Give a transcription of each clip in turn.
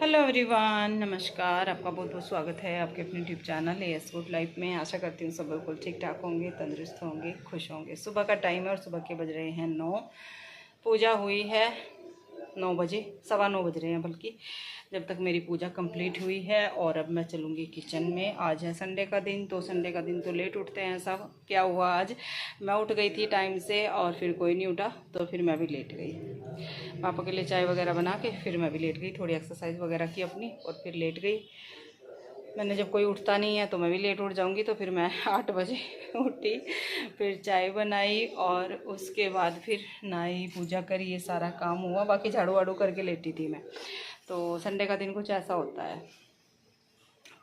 Hello everyone, नमस्कार। आपका बहुत बहुत स्वागत है आपके अपने YouTube channel as good life में। आशा करती हूँ सब बिल्कुल ठीक ठाक होंगे, तंदुरुस्त होंगे, खुश होंगे। सुबह का टाइम है और सुबह के बज रहे हैं 9। पूजा हुई है 9 बजे, 9:15 बज रहे हैं बल्कि, जब तक मेरी पूजा कंप्लीट हुई है। और अब मैं चलूँगी किचन में। आज है संडे का दिन, तो संडे का दिन तो लेट उठते हैं सब। क्या हुआ, आज मैं उठ गई थी टाइम से और फिर कोई नहीं उठा, तो फिर मैं भी लेट गई। पापा के लिए चाय वगैरह बना के फिर मैं भी लेट गई, थोड़ी एक्सरसाइज वगैरह की अपनी और फिर लेट गई। मैंने जब कोई उठता नहीं है तो मैं भी लेट उठ जाऊंगी, तो फिर मैं 8 बजे उठी, फिर चाय बनाई और उसके बाद फिर नहाई, पूजा करी, ये सारा काम हुआ। बाकी झाड़ू वाड़ू करके लेटी थी मैं। तो संडे का दिन कुछ ऐसा होता है।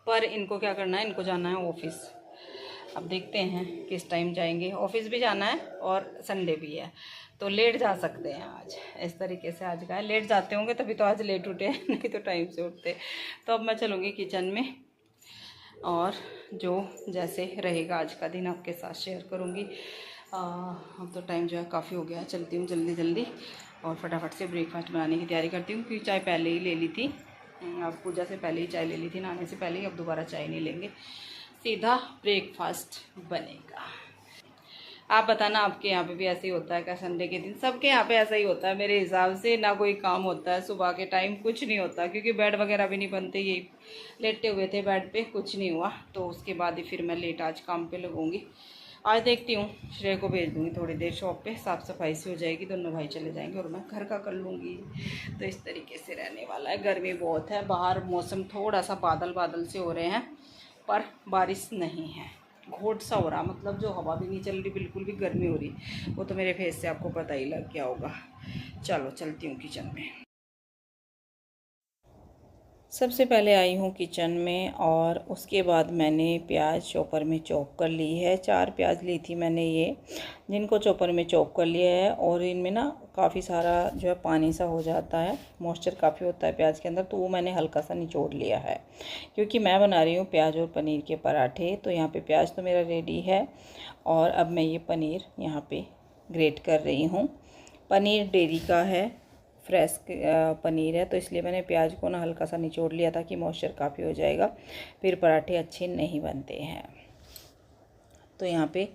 पर इनको क्या करना है, इनको जाना है ऑफिस। अब देखते हैं किस टाइम जाएंगे। ऑफिस भी जाना है और संडे भी है, तो लेट जा सकते हैं आज। इस तरीके से आज का है, लेट जाते होंगे तभी तो आज लेट उठे नहीं तो टाइम से उठते। तो अब मैं चलूँगी किचन में और जो जैसे रहेगा आज का दिन आपके साथ शेयर करूँगी। अब तो टाइम जो है काफ़ी हो गया है, चलती हूँ जल्दी जल्दी और फटाफट से ब्रेकफास्ट बनाने की तैयारी करती हूँ, क्योंकि चाय पहले ही ले ली थी। अब पूजा से पहले ही चाय ले ली थी, नहाने से पहले ही। अब दोबारा चाय नहीं लेंगे, सीधा ब्रेकफास्ट बनेगा। आप बताना, आपके यहाँ पे भी ऐसे ही होता है क्या? संडे के दिन सबके यहाँ पे ऐसा ही होता है मेरे हिसाब से। ना कोई काम होता है सुबह के टाइम, कुछ नहीं होता, क्योंकि बेड वगैरह भी नहीं बनते। यही लेटे हुए थे बेड पे, कुछ नहीं हुआ। तो उसके बाद ही फिर मैं लेट आज काम पे लगूंगी। आज देखती हूँ, श्रेय को भेज दूँगी थोड़ी देर शॉप पे, साफ़ सफाई से हो जाएगी, दोनों भाई चले जाएंगे और मैं घर का कर लूँगी। तो इस तरीके से रहने वाला है। गर्मी बहुत है बाहर, मौसम थोड़ा सा बादल बादल से हो रहे हैं, पर बारिश नहीं है। घोट सा हो रहा, मतलब जो हवा भी नहीं चल रही, बिल्कुल भी गर्मी हो रही। वो तो मेरे फेस से आपको पता ही लग गया होगा। चलो चलती हूँ किचन में। सबसे पहले आई हूँ किचन में और उसके बाद मैंने प्याज चॉपर में चॉप कर ली है। 4 प्याज ली थी मैंने, ये जिनको चॉपर में चॉप कर लिया है। और इनमें ना काफ़ी सारा जो है पानी सा हो जाता है, मॉइस्चर काफ़ी होता है प्याज के अंदर, तो वो मैंने हल्का सा निचोड़ लिया है, क्योंकि मैं बना रही हूँ प्याज और पनीर के पराठे। तो यहाँ पे प्याज तो मेरा रेडी है और अब मैं ये पनीर यहाँ पे ग्रेट कर रही हूँ। पनीर डेयरी का है, फ्रेश पनीर है, तो इसलिए मैंने प्याज को ना हल्का सा निचोड़ लिया था कि मॉइस्चर काफ़ी हो जाएगा, फिर पराठे अच्छे नहीं बनते हैं। तो यहाँ पे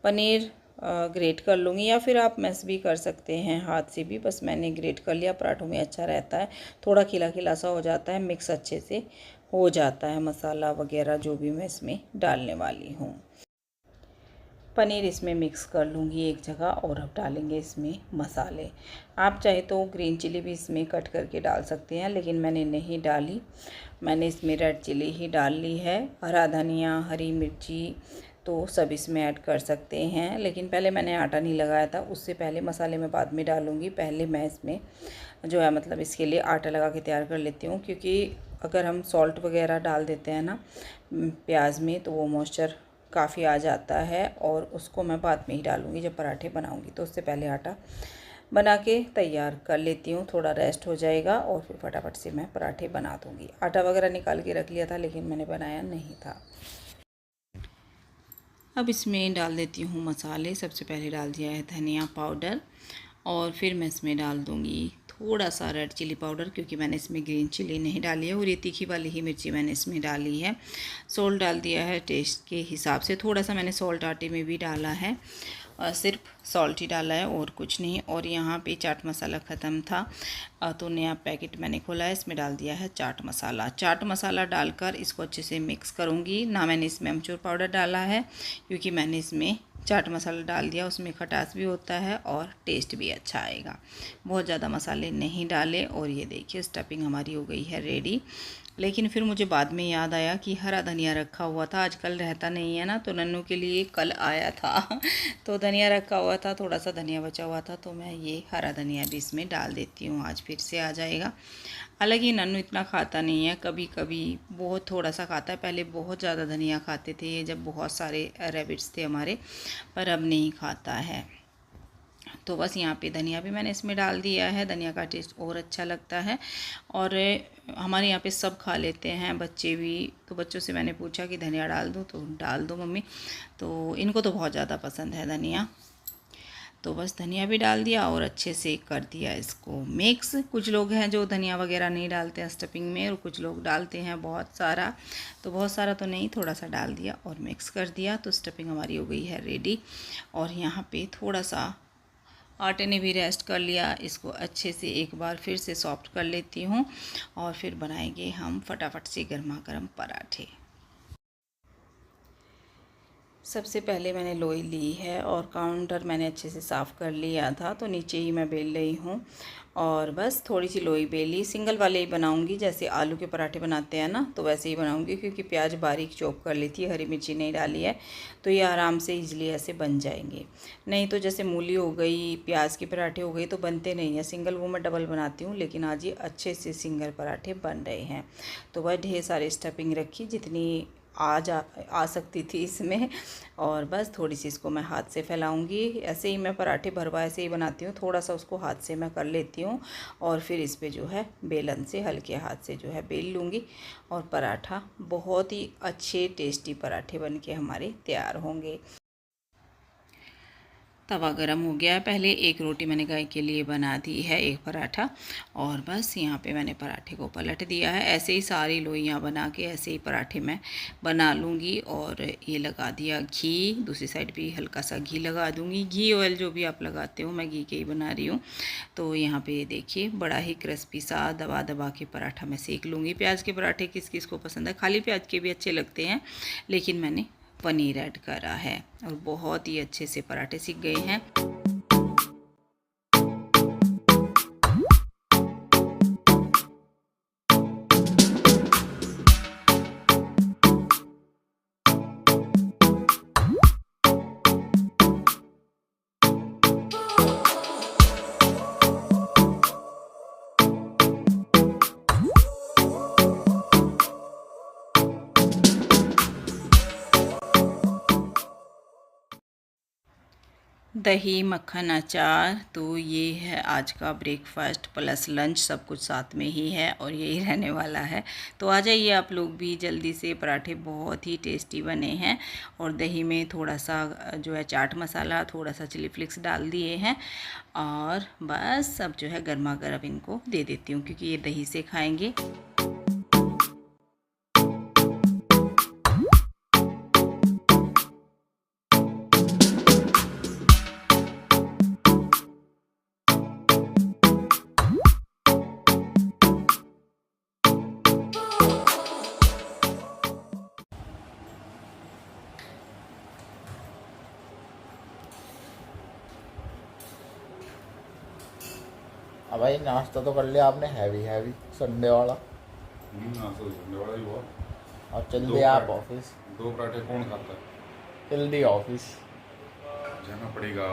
पनीर ग्रेट कर लूँगी, या फिर आप मैश भी कर सकते हैं हाथ से भी। बस मैंने ग्रेट कर लिया, पराठों में अच्छा रहता है, थोड़ा खिला खिला सा हो जाता है, मिक्स अच्छे से हो जाता है मसाला वगैरह जो भी मैं इसमें डालने वाली हूँ। पनीर इसमें मिक्स कर लूँगी एक जगह और अब डालेंगे इसमें मसाले। आप चाहे तो ग्रीन चिली भी इसमें कट करके डाल सकते हैं, लेकिन मैंने नहीं डाली। मैंने इसमें रेड चिली ही डाल ली है। हरा धनिया, हरी मिर्ची तो सब इसमें ऐड कर सकते हैं, लेकिन पहले मैंने आटा नहीं लगाया था, उससे पहले मसाले मैं बाद में डालूँगी। पहले मैं इसमें जो है मतलब इसके लिए आटा लगा के तैयार कर लेती हूँ, क्योंकि अगर हम सॉल्ट वगैरह डाल देते हैं ना प्याज में, तो वो मॉइस्चर काफ़ी आ जाता है। और उसको मैं बाद में ही डालूँगी जब पराठे बनाऊँगी, तो उससे पहले आटा बना के तैयार कर लेती हूँ, थोड़ा रेस्ट हो जाएगा और फिर फटाफट से मैं पराठे बना दूँगी। आटा वगैरह निकाल के रख लिया था, लेकिन मैंने बनाया नहीं था। अब इसमें डाल देती हूँ मसाले। सबसे पहले डाल दिया है धनिया पाउडर और फिर मैं इसमें डाल दूँगी थोड़ा सा रेड चिली पाउडर, क्योंकि मैंने इसमें ग्रीन चिली नहीं डाली है और ये तीखी वाली ही मिर्ची मैंने इसमें डाली है। सॉल्ट डाल दिया है टेस्ट के हिसाब से, थोड़ा सा मैंने सॉल्ट आटे में भी डाला है और सिर्फ सॉल्ट ही डाला है और कुछ नहीं। और यहाँ पे चाट मसाला ख़त्म था, तो नया पैकेट मैंने खोला है, इसमें डाल दिया है चाट मसाला। चाट मसाला डालकर इसको अच्छे से मिक्स करूँगी। ना मैंने इसमें अमचूर पाउडर डाला है, क्योंकि मैंने इसमें चाट मसाला डाल दिया, उसमें खटास भी होता है और टेस्ट भी अच्छा आएगा। बहुत ज़्यादा मसाले नहीं डाले। और ये देखिए स्टफिंग हमारी हो गई है रेडी। लेकिन फिर मुझे बाद में याद आया कि हरा धनिया रखा हुआ था, आजकल रहता नहीं है ना, तो नन्नू के लिए कल आया था तो धनिया रखा हुआ था, थोड़ा सा धनिया बचा हुआ था, तो मैं ये हरा धनिया भी इसमें डाल देती हूँ। आज फिर से आ जाएगा। हालांकि नन्नू इतना खाता नहीं है, कभी कभी बहुत थोड़ा सा खाता है। पहले बहुत ज़्यादा धनिया खाते थे ये, जब बहुत सारे रैबिट्स थे हमारे, पर अब नहीं खाता है। तो बस यहाँ पे धनिया भी मैंने इसमें डाल दिया है, धनिया का टेस्ट और अच्छा लगता है। और हमारे यहाँ पे सब खा लेते हैं, बच्चे भी। तो बच्चों से मैंने पूछा कि धनिया डाल दूँ, तो डाल दो मम्मी। तो इनको तो बहुत ज़्यादा पसंद है धनिया। तो बस धनिया भी डाल दिया और अच्छे से कर दिया इसको मिक्स। कुछ लोग हैं जो धनिया वगैरह नहीं डालते हैं स्टफिंग में, और कुछ लोग डालते हैं बहुत सारा, तो बहुत सारा तो नहीं, थोड़ा सा डाल दिया और मिक्स कर दिया। तो स्टफिंग हमारी हो गई है रेडी। और यहाँ पे थोड़ा सा आटे ने भी रेस्ट कर लिया, इसको अच्छे से एक बार फिर से सॉफ्ट कर लेती हूँ और फिर बनाएंगे हम फटाफट से गर्मा गर्म पराठे। सबसे पहले मैंने लोई ली है और काउंटर मैंने अच्छे से साफ़ कर लिया था, तो नीचे ही मैं बेल रही हूँ। और बस थोड़ी सी लोई बेली, सिंगल वाले ही बनाऊंगी, जैसे आलू के पराठे बनाते हैं ना, तो वैसे ही बनाऊंगी, क्योंकि प्याज बारीक चॉप कर ली थी, हरी मिर्ची नहीं डाली है, तो ये आराम से इजली ऐसे बन जाएंगे। नहीं तो जैसे मूली हो गई, प्याज के पराठे हो गए, तो बनते नहीं हैं सिंगल, वो मैं डबल बनाती हूँ। लेकिन आज ये अच्छे से सिंगल पराठे बन रहे हैं। तो वह ढेर सारी स्टफिंग रखी जितनी आ सकती थी इसमें, और बस थोड़ी सी इसको मैं हाथ से फैलाऊंगी। ऐसे ही मैं पराठे भरवा ऐसे ही बनाती हूँ, थोड़ा सा उसको हाथ से मैं कर लेती हूँ और फिर इस पे जो है बेलन से हल्के हाथ से जो है बेल लूँगी, और पराठा बहुत ही अच्छे टेस्टी पराठे बन के हमारे तैयार होंगे। तवा गरम हो गया है। पहले एक रोटी मैंने गाय के लिए बना दी है, एक पराठा, और बस यहाँ पे मैंने पराठे को पलट दिया है। ऐसे ही सारी लोइयाँ बना के ऐसे ही पराठे मैं बना लूँगी। और ये लगा दिया घी, दूसरी साइड भी हल्का सा घी लगा दूँगी। घी ऑयल जो भी आप लगाते हो, मैं घी के ही बना रही हूँ। तो यहाँ पे देखिए बड़ा ही क्रिस्पी सा दबा दबा के पराठा मैं सेक लूँगी। प्याज के पराठे किस किस को पसंद है, खाली प्याज के भी अच्छे लगते हैं, लेकिन मैंने पनीर ऐड करा है और बहुत ही अच्छे से पराठे सीख गए हैं। दही, मक्खन, अचार, तो ये है आज का ब्रेकफास्ट प्लस लंच, सब कुछ साथ में ही है और यही रहने वाला है। तो आ जाइए आप लोग भी जल्दी से। पराठे बहुत ही टेस्टी बने हैं, और दही में थोड़ा सा जो है चाट मसाला, थोड़ा सा चिली फ्लेक्स डाल दिए हैं, और बस अब जो है गर्मा गर्म इनको दे देती हूँ, क्योंकि ये दही से खाएँगे। अब भाई नाश्ता तो कर लिया आपने, हैवी हैवी संडे वाला। नाश्ता तो संडे वाला ही हुआ। और चल दिए आप ऑफिस? 2 पराठे कौन खाता है? चल दिए ऑफिस जाना पड़ेगा,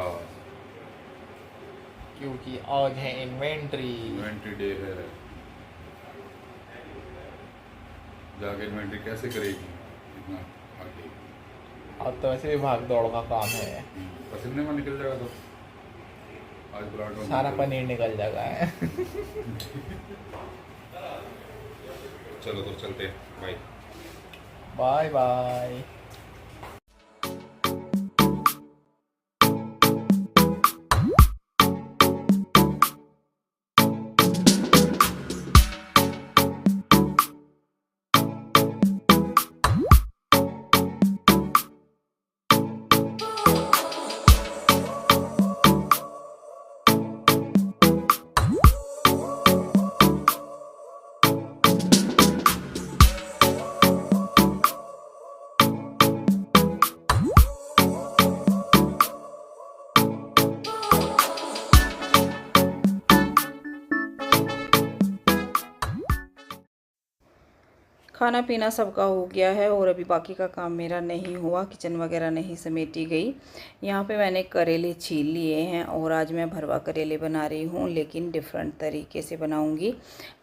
क्योंकि आज है इन्वेंट्री डे है। जाके इन्वेंट्री कैसे करेगी इतना आगे? अब तो वैसे भी भाग दौड़ का काम है, पसीने में निकल जाएगा। तो आज पराठा सारा पनीर निकल जाएगा है। चलो तो चलते, बाय बाय बाय। खाना पीना सबका हो गया है और अभी बाकी का काम मेरा नहीं हुआ, किचन वगैरह नहीं समेटी गई। यहाँ पे मैंने करेले छील लिए हैं और आज मैं भरवा करेले बना रही हूँ, लेकिन डिफरेंट तरीके से बनाऊँगी।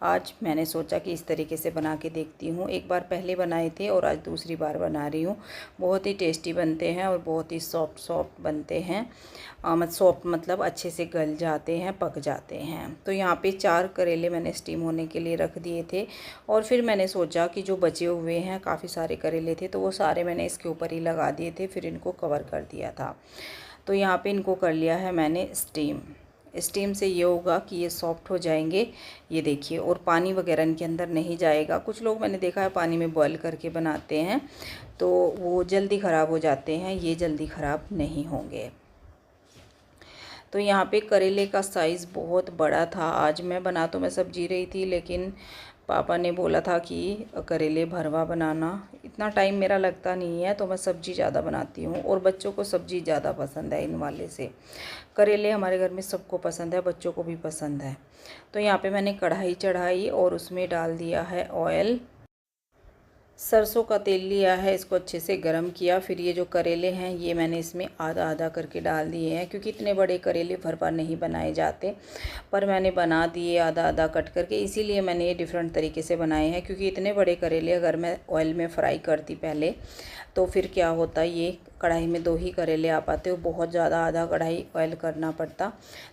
आज मैंने सोचा कि इस तरीके से बना के देखती हूँ। एक बार पहले बनाए थे और आज दूसरी बार बना रही हूँ। बहुत ही टेस्टी बनते हैं और बहुत ही सॉफ्ट बनते हैं। सॉफ्ट मतलब अच्छे से गल जाते हैं, पक जाते हैं। तो यहाँ पे 4 करेले मैंने स्टीम होने के लिए रख दिए थे, और फिर मैंने सोचा कि जो बचे हुए हैं, काफ़ी सारे करेले थे, तो वो सारे मैंने इसके ऊपर ही लगा दिए थे, फिर इनको कवर कर दिया था। तो यहाँ पे इनको कर लिया है मैंने स्टीम। स्टीम से ये होगा कि ये सॉफ्ट हो जाएंगे, ये देखिए, और पानी वगैरह इनके अंदर नहीं जाएगा। कुछ लोग मैंने देखा है पानी में बॉईल करके बनाते हैं तो वो जल्दी ख़राब हो जाते हैं, ये जल्दी ख़राब नहीं होंगे। तो यहाँ पे करेले का साइज़ बहुत बड़ा था। आज मैं सब्जी रही थी, लेकिन पापा ने बोला था कि करेले भरवा बनाना। इतना टाइम मेरा लगता नहीं है तो मैं सब्ज़ी ज़्यादा बनाती हूँ, और बच्चों को सब्ज़ी ज़्यादा पसंद है इन वाले से। करेले हमारे घर में सबको पसंद है, बच्चों को भी पसंद है। तो यहाँ पे मैंने कढ़ाई चढ़ाई और उसमें डाल दिया है ऑयल। सरसों का तेल लिया है, इसको अच्छे से गरम किया। फिर ये जो करेले हैं ये मैंने इसमें आधा आधा करके डाल दिए हैं, क्योंकि इतने बड़े करेले भरवा नहीं बनाए जाते, पर मैंने बना दिए आधा आधा कट करके। इसीलिए मैंने ये डिफरेंट तरीके से बनाए हैं, क्योंकि इतने बड़े करेले अगर मैं ऑयल में फ्राई करती पहले तो फिर क्या होता, ये कढ़ाई में 2 ही करेले आ पाते, वो बहुत ज़्यादा आधा कढ़ाई ऑयल करना पड़ता।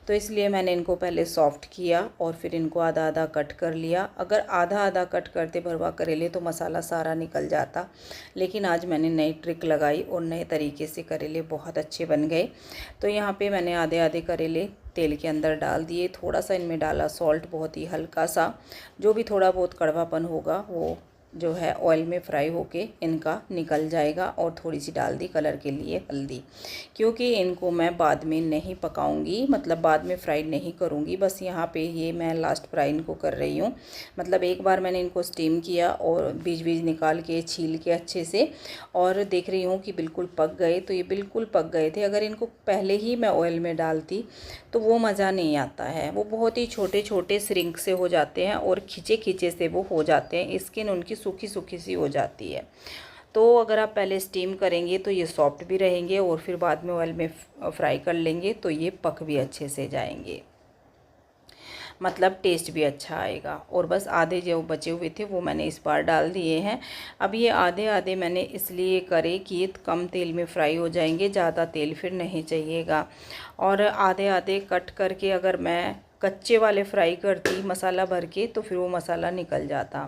तो इसलिए मैंने इनको पहले सॉफ्ट किया और फिर इनको आधा आधा कट कर लिया। अगर आधा आधा कट करते भरवा करेले तो मसाला सारा निकल जाता, लेकिन आज मैंने नई ट्रिक लगाई और नए तरीके से करेले बहुत अच्छे बन गए। तो यहाँ पे मैंने आधे आधे करेले तेल के अंदर डाल दिए। थोड़ा सा इनमें डाला सॉल्ट, बहुत ही हल्का सा, जो भी थोड़ा बहुत कड़वापन होगा वो जो है ऑयल में फ्राई होके इनका निकल जाएगा। और थोड़ी सी डाल दी कलर के लिए हल्दी, क्योंकि इनको मैं बाद में नहीं पकाऊंगी, मतलब बाद में फ्राई नहीं करूंगी। बस यहाँ पे ये मैं लास्ट फ्राई इनको कर रही हूँ। मतलब एक बार मैंने इनको स्टीम किया और बीज बीज निकाल के छील के अच्छे से, और देख रही हूँ कि बिल्कुल पक गए। तो ये बिल्कुल पक गए थे। अगर इनको पहले ही मैं ऑयल में डालती तो वो मज़ा नहीं आता है। वो बहुत ही छोटे छोटे श्रिंक से हो जाते हैं और खिंचे खिंचे से वो हो जाते हैं, स्किन उनकी सूखी सूखी सी हो जाती है। तो अगर आप पहले स्टीम करेंगे तो ये सॉफ्ट भी रहेंगे, और फिर बाद में ऑयल में फ्राई कर लेंगे तो ये पक भी अच्छे से जाएंगे, मतलब टेस्ट भी अच्छा आएगा। और बस आधे जो बचे हुए थे वो मैंने इस बार डाल दिए हैं। अब ये आधे आधे मैंने इसलिए करे कि ये कम तेल में फ्राई हो जाएंगे, ज़्यादा तेल फिर नहीं चाहिएगा। और आधे आधे कट करके अगर मैं कच्चे वाले फ्राई करती मसाला भर के तो फिर वो मसाला निकल जाता,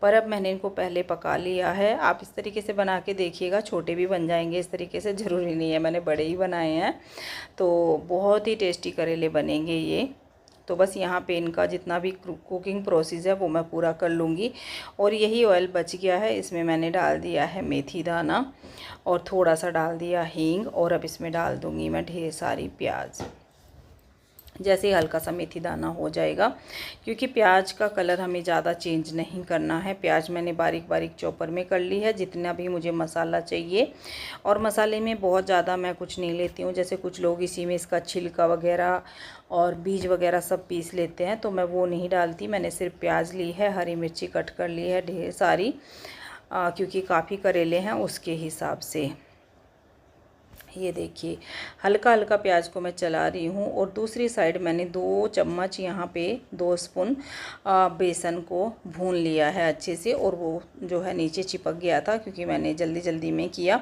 पर अब मैंने इनको पहले पका लिया है। आप इस तरीके से बना के देखिएगा, छोटे भी बन जाएंगे इस तरीके से, ज़रूरी नहीं है मैंने बड़े ही बनाए हैं। तो बहुत ही टेस्टी करेले बनेंगे ये। तो बस यहाँ पे इनका जितना भी कुकिंग प्रोसेस है वो मैं पूरा कर लूँगी। और यही ऑयल बच गया है, इसमें मैंने डाल दिया है मेथी दाना और थोड़ा सा डाल दिया हींग, और अब इसमें डाल दूँगी मैं ढेर सारी प्याज। जैसे हल्का सा मेथी दाना हो जाएगा, क्योंकि प्याज का कलर हमें ज़्यादा चेंज नहीं करना है। प्याज मैंने बारीक बारीक चॉपर में कर ली है, जितना भी मुझे मसाला चाहिए। और मसाले में बहुत ज़्यादा मैं कुछ नहीं लेती हूँ, जैसे कुछ लोग इसी में इसका छिलका वगैरह और बीज वगैरह सब पीस लेते हैं, तो मैं वो नहीं डालती। मैंने सिर्फ प्याज ली है, हरी मिर्ची कट कर ली है ढेर सारी, क्योंकि काफ़ी करेले हैं उसके हिसाब से। ये देखिए हल्का हल्का प्याज को मैं चला रही हूँ। और दूसरी साइड मैंने 2 चम्मच यहाँ पे 2 स्पून बेसन को भून लिया है अच्छे से, और वो जो है नीचे चिपक गया था क्योंकि मैंने जल्दी जल्दी में किया।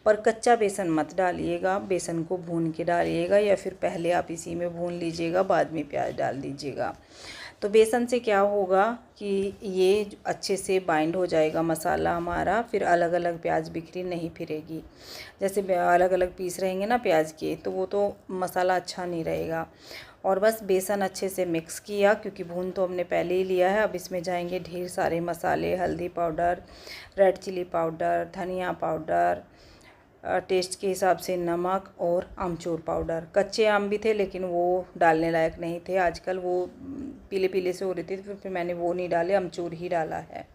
पर कच्चा बेसन मत डालिएगा, बेसन को भून के डालिएगा, या फिर पहले आप इसी में भून लीजिएगा, बाद में प्याज डाल दीजिएगा। तो बेसन से क्या होगा कि ये अच्छे से बाइंड हो जाएगा मसाला हमारा, फिर अलग अलग प्याज बिखरी नहीं फिरेगी। जैसे अलग अलग पीस रहेंगे ना प्याज के, तो वो तो मसाला अच्छा नहीं रहेगा। और बस बेसन अच्छे से मिक्स किया, क्योंकि भून तो हमने पहले ही लिया है। अब इसमें जाएंगे ढेर सारे मसाले, हल्दी पाउडर, रेड चिली पाउडर, धनिया पाउडर, टेस्ट के हिसाब से नमक और आमचूर पाउडर। कच्चे आम भी थे लेकिन वो डालने लायक नहीं थे, आजकल वो पीले पीले से हो रहे थे, तो फिर मैंने वो नहीं डाले, आमचूर ही डाला है।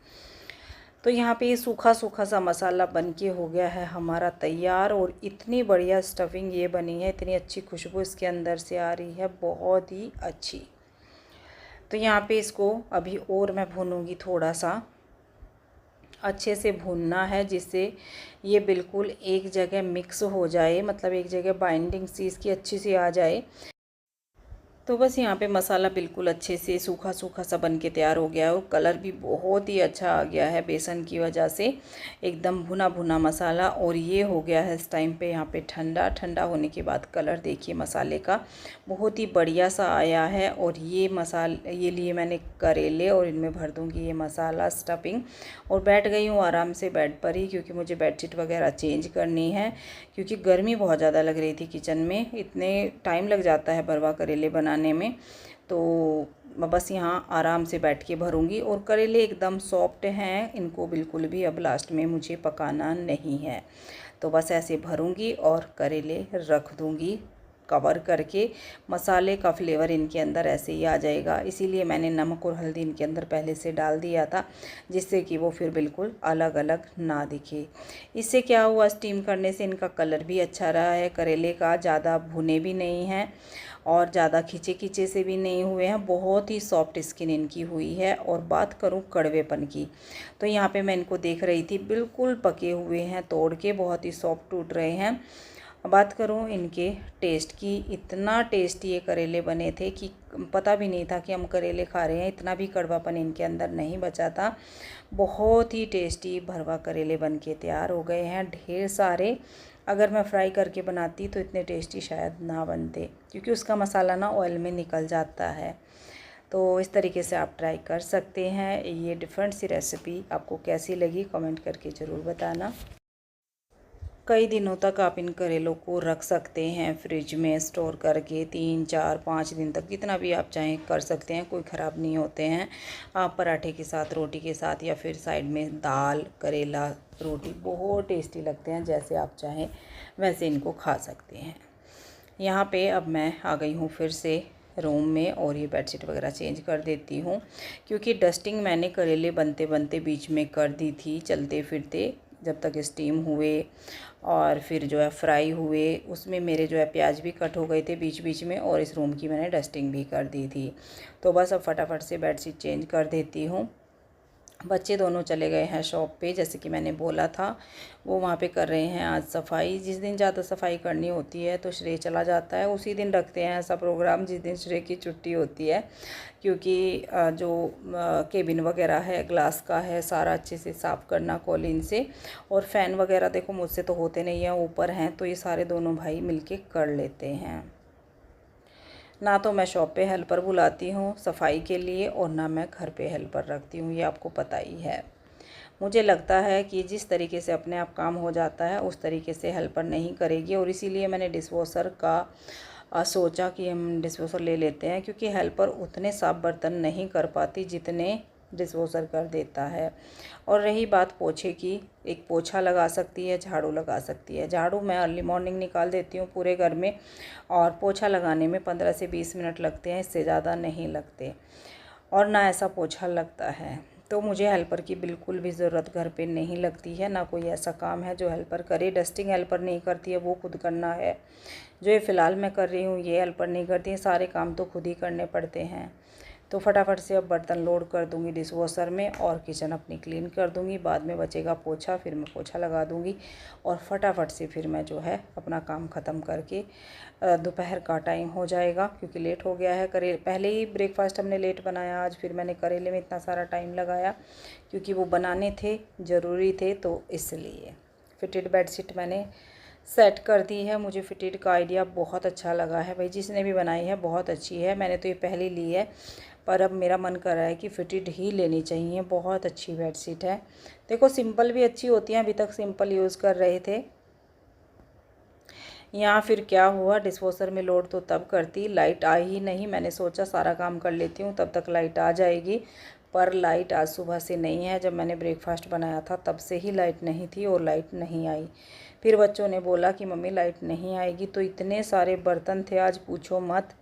तो यहाँ पे ये सूखा सूखा सा मसाला बनके हो गया है हमारा तैयार। और इतनी बढ़िया स्टफिंग ये बनी है, इतनी अच्छी खुशबू इसके अंदर से आ रही है, बहुत ही अच्छी। तो यहाँ पे इसको अभी और मैं भूनूंगी, थोड़ा सा अच्छे से भूनना है, जिससे ये बिल्कुल एक जगह मिक्स हो जाए, मतलब एक जगह बाइंडिंग सी इसकी अच्छी सी आ जाए। तो बस यहाँ पे मसाला बिल्कुल अच्छे से सूखा सूखा सा बन के तैयार हो गया है और कलर भी बहुत ही अच्छा आ गया है बेसन की वजह से, एकदम भुना भुना मसाला। और ये हो गया है इस टाइम पे यहाँ पे ठंडा। ठंडा होने के बाद कलर देखिए मसाले का बहुत ही बढ़िया सा आया है। और ये लिए मैंने करेले और इनमें भर दूँगी ये मसाला स्टफिंग। और बैठ गई हूँ आराम से बेड पर ही, क्योंकि मुझे बेडशीट वगैरह चेंज करनी है, क्योंकि गर्मी बहुत ज़्यादा लग रही थी किचन में। इतने टाइम लग जाता है भरवा करेले बनाने में, तो मैं बस यहाँ आराम से बैठ के भरूंगी। और करेले एकदम सॉफ्ट हैं, इनको बिल्कुल भी अब लास्ट में मुझे पकाना नहीं है। तो बस ऐसे भरूंगी और करेले रख दूंगी कवर करके। मसाले का फ्लेवर इनके अंदर ऐसे ही आ जाएगा, इसीलिए मैंने नमक और हल्दी इनके अंदर पहले से डाल दिया था, जिससे कि वो फिर बिल्कुल अलग अलग ना दिखे। इससे क्या हुआ, स्टीम करने से इनका कलर भी अच्छा रहा है करेले का, ज़्यादा भुने भी नहीं हैं और ज़्यादा खींचे खींचे से भी नहीं हुए हैं, बहुत ही सॉफ्ट स्किन इनकी हुई है। और बात करूं कड़वेपन की, तो यहाँ पे मैं इनको देख रही थी, बिल्कुल पके हुए हैं तोड़ के, बहुत ही सॉफ्ट टूट रहे हैं। बात करूं इनके टेस्ट की, इतना टेस्टी ये करेले बने थे कि पता भी नहीं था कि हम करेले खा रहे हैं, इतना भी कड़वापन इनके अंदर नहीं बचा था। बहुत ही टेस्टी भरवा करेले बन के तैयार हो गए हैं, ढेर सारे। अगर मैं फ्राई करके बनाती तो इतने टेस्टी शायद ना बनते, क्योंकि उसका मसाला ना ऑयल में निकल जाता है। तो इस तरीके से आप ट्राई कर सकते हैं। ये डिफरेंट सी रेसिपी आपको कैसी लगी कमेंट करके ज़रूर बताना। कई दिनों तक आप इन करेलों को रख सकते हैं फ्रिज में स्टोर करके, 3 4 5 दिन तक जितना भी आप चाहें कर सकते हैं, कोई ख़राब नहीं होते हैं। आप पराठे के साथ, रोटी के साथ, या फिर साइड में दाल करेला रोटी, बहुत टेस्टी लगते हैं। जैसे आप चाहें वैसे इनको खा सकते हैं। यहाँ पे अब मैं आ गई हूँ फिर से रूम में, और ये बेडशीट वगैरह चेंज कर देती हूँ, क्योंकि डस्टिंग मैंने करेले बनते बनते बीच में कर दी थी, चलते फिरते जब तक स्टीम हुए और फिर जो है फ्राई हुए, उसमें मेरे जो है प्याज भी कट हो गए थे बीच बीच में, और इस रूम की मैंने डस्टिंग भी कर दी थी। तो बस अब फटाफट से बेडशीट चेंज कर देती हूँ। बच्चे दोनों चले गए हैं शॉप पे, जैसे कि मैंने बोला था, वो वहाँ पे कर रहे हैं आज सफाई। जिस दिन ज़्यादा सफाई करनी होती है तो श्रेय चला जाता है, उसी दिन रखते हैं ऐसा प्रोग्राम जिस दिन श्रेय की छुट्टी होती है, क्योंकि जो केबिन वगैरह है ग्लास का है, सारा अच्छे से साफ़ करना कॉलिन से। और फ़ैन वगैरह देखो मुझसे तो होते नहीं हैं, ऊपर हैं, तो ये सारे दोनों भाई मिलके कर लेते हैं। ना तो मैं शॉप पे हेल्पर बुलाती हूँ सफाई के लिए, और ना मैं घर पे हेल्पर रखती हूँ, ये आपको पता ही है। मुझे लगता है कि जिस तरीके से अपने आप काम हो जाता है उस तरीके से हेल्पर नहीं करेगी, और इसीलिए मैंने डिशवॉशर का सोचा कि हम डिशवॉशर ले लेते हैं, क्योंकि हेल्पर उतने साफ बर्तन नहीं कर पाती जितने डिशवॉशर कर देता है। और रही बात पोछे की, एक पोछा लगा सकती है, झाड़ू लगा सकती है। झाड़ू मैं अर्ली मॉर्निंग निकाल देती हूँ पूरे घर में, और पोछा लगाने में 15 से 20 मिनट लगते हैं, इससे ज़्यादा नहीं लगते, और ना ऐसा पोछा लगता है। तो मुझे हेल्पर की बिल्कुल भी ज़रूरत घर पे नहीं लगती है, ना कोई ऐसा काम है जो हेल्पर करे। डस्टिंग हेल्पर नहीं करती है, वो खुद करना है। जो ये फ़िलहाल मैं कर रही हूँ ये हेल्पर नहीं करती है, सारे काम तो खुद ही करने पड़ते हैं। तो फटाफट से अब बर्तन लोड कर दूंगी डिशवॉशर में, और किचन अपनी क्लीन कर दूंगी। बाद में बचेगा पोछा, फिर मैं पोछा लगा दूंगी, और फटाफट से फिर मैं जो है अपना काम ख़त्म करके दोपहर का टाइम हो जाएगा, क्योंकि लेट हो गया है। पहले ही ब्रेकफास्ट हमने लेट बनाया आज, फिर मैंने करेले में इतना सारा टाइम लगाया क्योंकि वो बनाने थे, ज़रूरी थे, तो इसलिए। फिटेड बेडशीट मैंने सेट कर दी है। मुझे फिटेड का आइडिया बहुत अच्छा लगा है भाई, जिसने भी बनाई है बहुत अच्छी है। मैंने तो ये पहले ली है, पर अब मेरा मन कर रहा है कि फिटेड ही लेनी चाहिए, बहुत अच्छी बेडशीट है। देखो सिंपल भी अच्छी होती हैं, अभी तक सिंपल यूज़ कर रहे थे। यहाँ फिर क्या हुआ, डिशवॉशर में लोड तो तब करती, लाइट आई ही नहीं। मैंने सोचा सारा काम कर लेती हूँ तब तक लाइट आ जाएगी, पर लाइट आज सुबह से नहीं है। जब मैंने ब्रेकफास्ट बनाया था तब से ही लाइट नहीं थी, और लाइट नहीं आई। फिर बच्चों ने बोला कि मम्मी लाइट नहीं आएगी, तो इतने सारे बर्तन थे आज पूछो मत।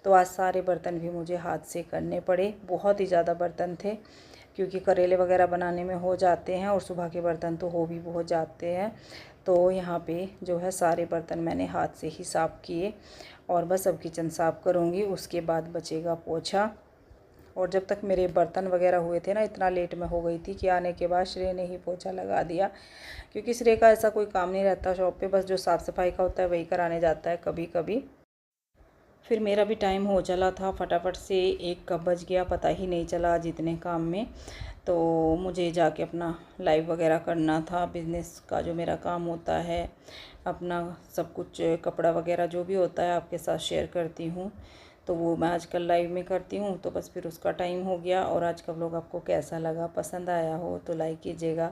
तो आज सारे बर्तन भी मुझे हाथ से करने पड़े, बहुत ही ज़्यादा बर्तन थे, क्योंकि करेले वगैरह बनाने में हो जाते हैं, और सुबह के बर्तन तो हो भी बहुत जाते हैं। तो यहाँ पे जो है सारे बर्तन मैंने हाथ से ही साफ़ किए, और बस अब किचन साफ़ करूँगी, उसके बाद बचेगा पोछा। और जब तक मेरे बर्तन वगैरह हुए थे ना, इतना लेट में हो गई थी कि आने के बाद श्रेय ने ही पोछा लगा दिया, क्योंकि श्रेय का ऐसा कोई काम नहीं रहता शॉप पे, बस जो साफ़ सफाई का होता है वही कराने जाता है कभी कभी। फिर मेरा भी टाइम हो चला था, फटाफट से 1 कब बज गया पता ही नहीं चला जितने काम में। तो मुझे जाके अपना लाइव वगैरह करना था, बिज़नेस का जो मेरा काम होता है, अपना सब कुछ कपड़ा वगैरह जो भी होता है आपके साथ शेयर करती हूँ, तो वो मैं आजकल लाइव में करती हूँ। तो बस फिर उसका टाइम हो गया। और आज का व्लॉग आपको कैसा लगा, पसंद आया हो तो लाइक कीजिएगा,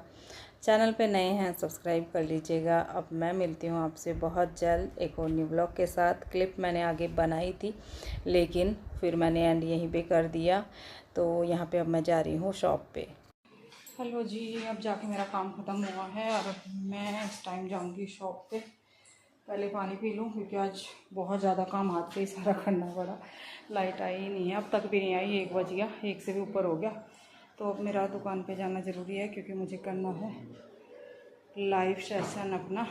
चैनल पे नए हैं सब्सक्राइब कर लीजिएगा। अब मैं मिलती हूँ आपसे बहुत जल्द एक और न्यू व्लॉग के साथ। क्लिप मैंने आगे बनाई थी लेकिन फिर मैंने एंड यहीं पे कर दिया। तो यहाँ पे अब मैं जा रही हूँ शॉप पे। हेलो जी, अब जाके मेरा काम ख़त्म हुआ है और मैं इस टाइम जाऊँगी शॉप पे। पहले पानी पी लूँ क्योंकि आज बहुत ज़्यादा काम हाथ से ही सारा करना पड़ा। लाइट आई ही नहीं है, अब तक भी नहीं आई, 1 बज गया, 1 से भी ऊपर हो गया। तो अब मेरा दुकान पे जाना ज़रूरी है क्योंकि मुझे करना है लाइव सेशन अपना